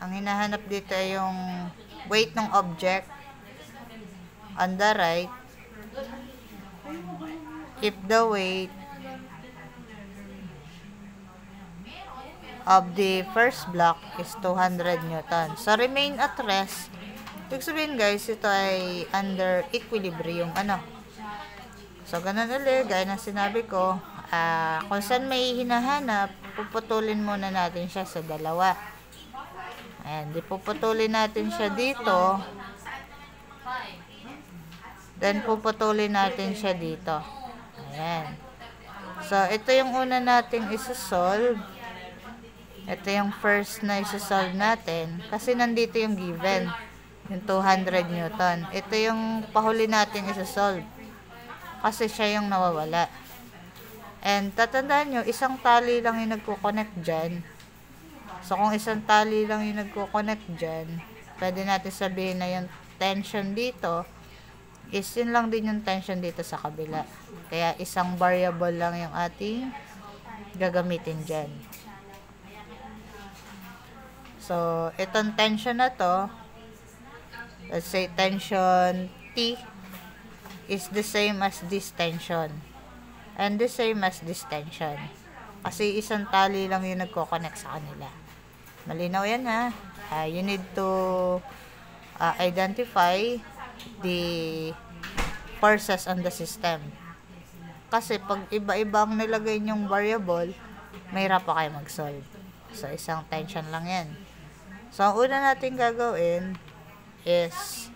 Ang hinahanap dito ay yung weight ng object. On the right, if the weight of the first block is 200 Newton. So, remain at rest. Ibig sabihin guys, ito ay under equilibrium. So, ganun ulit, gaya ng sinabi ko, kung saan may hinahanap, puputulin muna natin siya sa dalawa. Ayan, di puputulin natin siya dito. Then, puputulin natin siya dito. Ayan. So, ito yung una nating isa-solve. Ito yung first na isa-solve natin. Kasi nandito yung given. Yung 200 Newton. Ito yung pahuli natin isa-solve. Kasi siya yung nawawala. And tatandaan nyo, isang tali lang yung nagko-connect dyan. So, kung isang tali lang yung nagko-connect dyan, pwede natin sabihin na yung tension dito is yun lang din yung tension dito sa kabila. Kaya isang variable lang yung ating gagamitin dyan. So, itong tension na to, let's say tension T is the same as this tension. And the same as this tension. Kasi isang tali lang yung nagko-connect sa kanila. Malinaw yan ha. You need to identify the forces on the system. Kasi pag iba-iba ang nilagay nyong variable, mahirap pa kayo mag-solve. So, isang tension lang yan. So, ang una natin gagawin is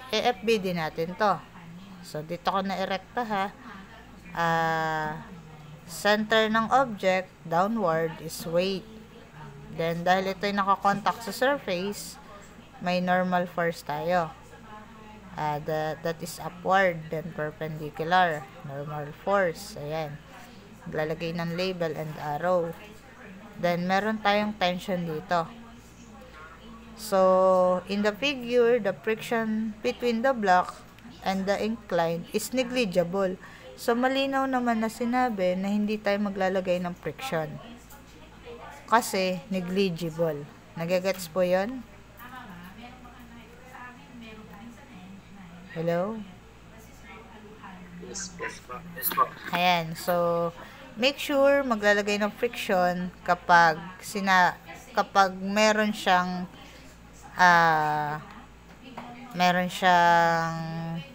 AFB din natin to. So, dito ko na-erecta ha. Center ng object, downward, is weight. Then, dahil ito ay nakakontact sa surface, may normal force tayo. That is upward, then perpendicular, normal force. Ayan. Lalagay ng label and arrow. Then, meron tayong tension dito. So, in the figure, the friction between the block and the incline is negligible. So, malinaw naman na sinabi na hindi tayo maglalagay ng friction. Kasi, negligible. Nagagets po yun? Hello? Yes po. Ayan. So, make sure maglalagay ng friction kapag meron siyang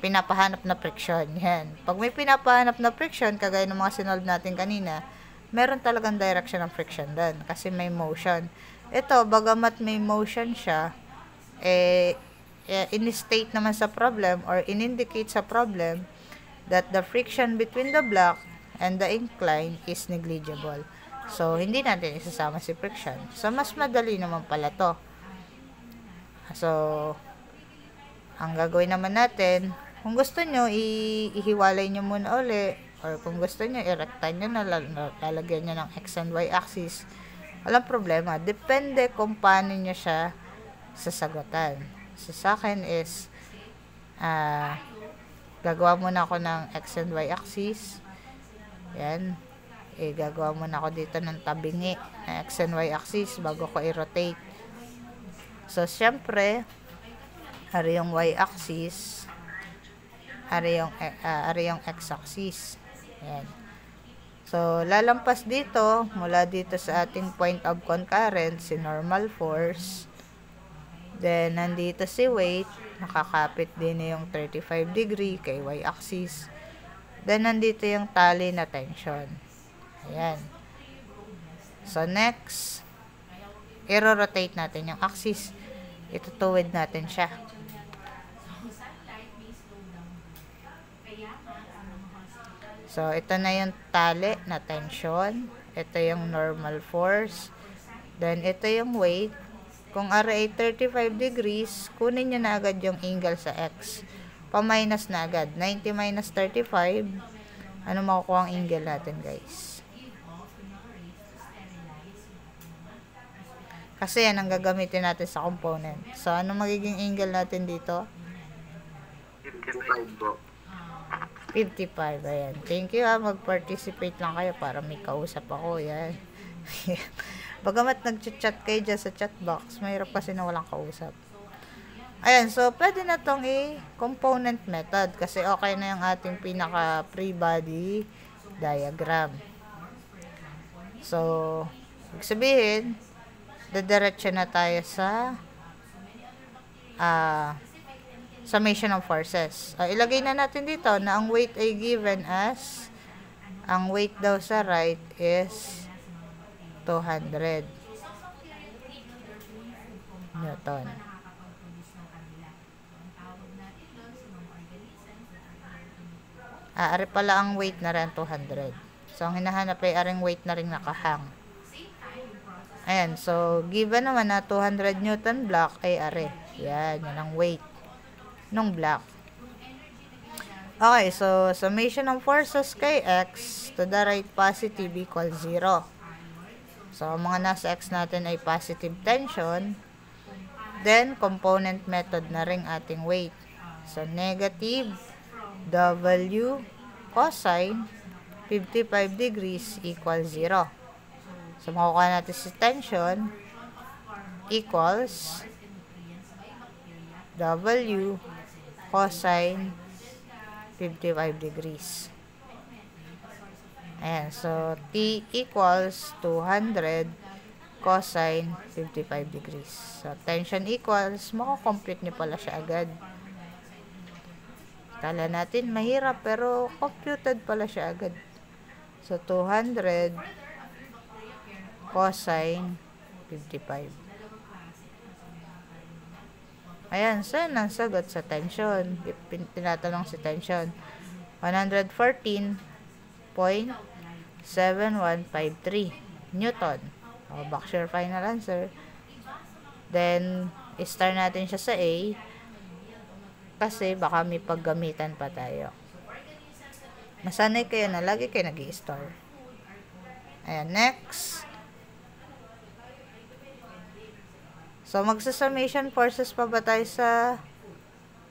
pinapahanap na friction. Yan. Pag may pinapahanap na friction, kagaya ng mga sinolve natin kanina, meron talagang direction ng friction doon kasi may motion. Ito, bagamat may motion siya, in-state naman sa problem or in-indicate sa problem that the friction between the block and the incline is negligible. So, hindi natin isasama si friction. So, mas madali naman pala to. So, ang gagawin naman natin, kung gusto nyo, ihiwalay nyo muna uli, or kung gusto nyo, i-rectine nyo na, lalagyan nyo ng X and Y axis. Walang problema. Depende kung paano nyo siya sasagutan. So, sa akin is, gagawa muna ako ng X and Y axis. Yan. Gagawa muna ako dito ng tabingi na X and Y axis bago ko i-rotate. So, syempre, hari yung Y axis, hari yung X axis. Yan. So, lalampas dito, mula dito sa ating point of concurrence, si normal force. Then, nandito si weight, nakakapit din yung 35 degree kay Y axis. Then, nandito yung tali na tension. Ayan. So, next, i-rotate natin yung axis. Itutuwid natin siya. So, ito na yung tali na tension. Ito yung normal force. Then, ito yung weight. Kung RA 35 degrees, kunin nyo na agad yung angle sa X. Pa-minus na agad. 90 minus 35. Ano makukuha ang angle natin, guys? Kasi yan ang gagamitin natin sa component. So, ano magiging angle natin dito? 55 po. 55. Ayan. Thank you ha. Mag-participate lang kayo para may kausap ako. Yan. Bagamat nag-chat kayo dyan sa chat box, mahirap kasi na walang kausap. Ayan, so pwede na tong i-component method kasi okay na yung ating pinaka free body diagram. So, ibig sabihin, dediretso na tayo sa summation of forces. Ilagay na natin dito na ang weight ay given as, ang weight daw sa right is 200 Newton. Ari pala ang weight na rin 200. So, ang hinahanap ay aring weight na rin nakahang. Ayan, so, given naman na 200 Newton block ay ari. Yan, yan ang weight nung block. Okay, so, summation of forces kay X to the right positive equals 0. So, mga nasa X natin ay positive tension. Then, component method na rin ating weight. So, negative W cosine 55 degrees equals 0. So, makukuha natin si tension equals W cosine 55 degrees. Ayan, so T equals 200 cosine 55 degrees. So, tension equals, makakompute niyo pala siya agad. Kala natin mahirap, pero computed pala siya agad. So, 200 cosine 55. Ayan, saan ang sagot sa tension? Tinatanong si tension. 114.7153 Newton. Box your final answer. Then, star natin siya sa A kasi baka may paggamitan pa tayo. Masanay kayo na lagi kayo nag-i-star. Ayan, next. So, magsa-summation forces pa ba tayo sa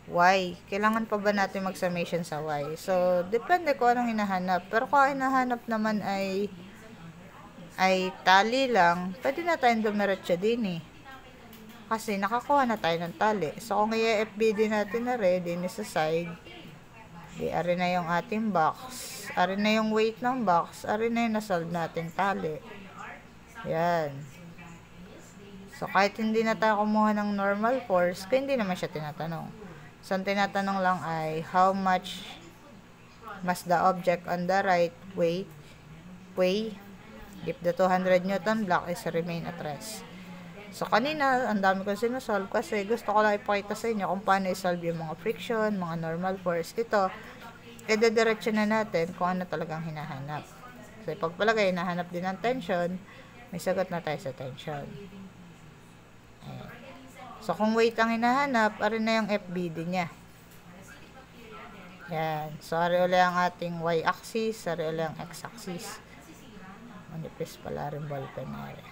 Y? Kailangan pa ba natin mag-summation sa Y? So, depende kung anong hinahanap. Pero kung hinahanap naman ay tali lang, pwede na tayong dumiretso din kasi nakakuha na tayo ng tali. So, kung i-FBD natin na rin, din sa side, ari na yung ating box, ari na yung weight ng box, ari na yung nasolve natin tali. Yan. So, kahit hindi na tayo kumuha ng normal force, kaya hindi naman siya tinatanong. So, ang tinatanong lang ay, how much must the object on the right weigh if the 200 Newton block is remain at rest. So, kanina, ang dami ko sinusolve kasi gusto ko lang ipakita sa inyo kung paano isolve yung mga friction, mga normal force. Ito, idediretso na natin kung ano talagang hinahanap. So, pagpalagay, hinahanap din ng tension, may sagot na tayo sa tension. Ayan. So, kung weight ang hinahanap, ari na yung FBD niya. Yan. So, ari ulit ang ating y-axis, ari ulit ang x-axis. Manipis pala rin ballpen na rin.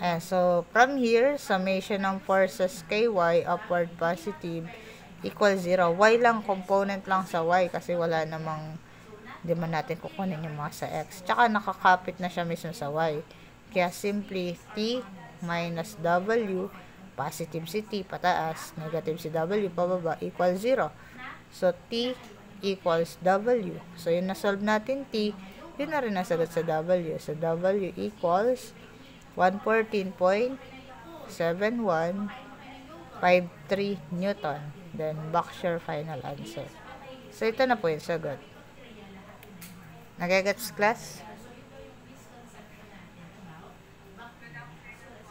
Ayan. So, from here, summation ng forces kay y, upward positive, equals 0. Y lang, component lang sa y kasi wala namang, hindi man natin kukunin yung mga sa x. Tsaka nakakapit na siya mismo sa y. Kaya simply T minus W, positive si T pataas, negative si W pababa, equals 0. So, T equals W. So, yung nasolve natin T, yun na rin nasagot sa W. So, W equals 114.7153 Newton. Then, box your final answer. So, ito na po yung sagot. Nagagets class?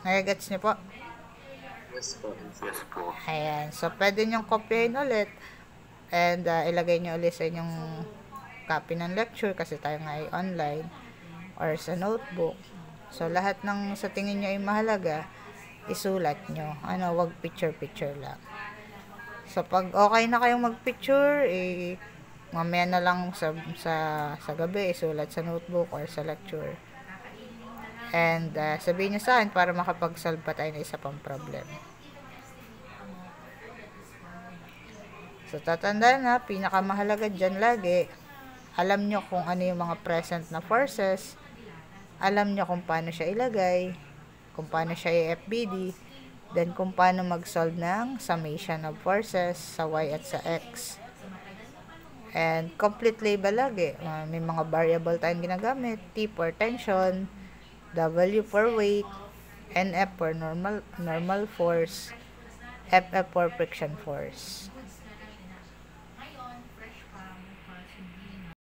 Nagagets niyo po? Yes po. Yes po. Ayan. So, pwede niyong kopyahin ulit and ilagay niyo ulit sa inyong copy ng lecture kasi tayo nga ay online or sa notebook. So, lahat ng sa tingin niyo ay mahalaga, isulat niyo. Wag picture-picture lang. So, pag okay na kayong mag-picture, mamaya na lang sa gabi, isulat sa notebook or sa lecture. And sabihin niyo sa akin para makapag-solve pa tayo ng isa pang problem. So, tatandaan na, pinakamahalaga dyan lagi, alam nyo kung ano yung mga present na forces, alam nyo kung paano siya ilagay, kung paano siya i-FBD, then kung paano mag-solve ng summation of forces sa y at sa x. And complete label lagi. May mga variable tayong ginagamit. T for tension, W for weight, NF for normal force, FF for friction force.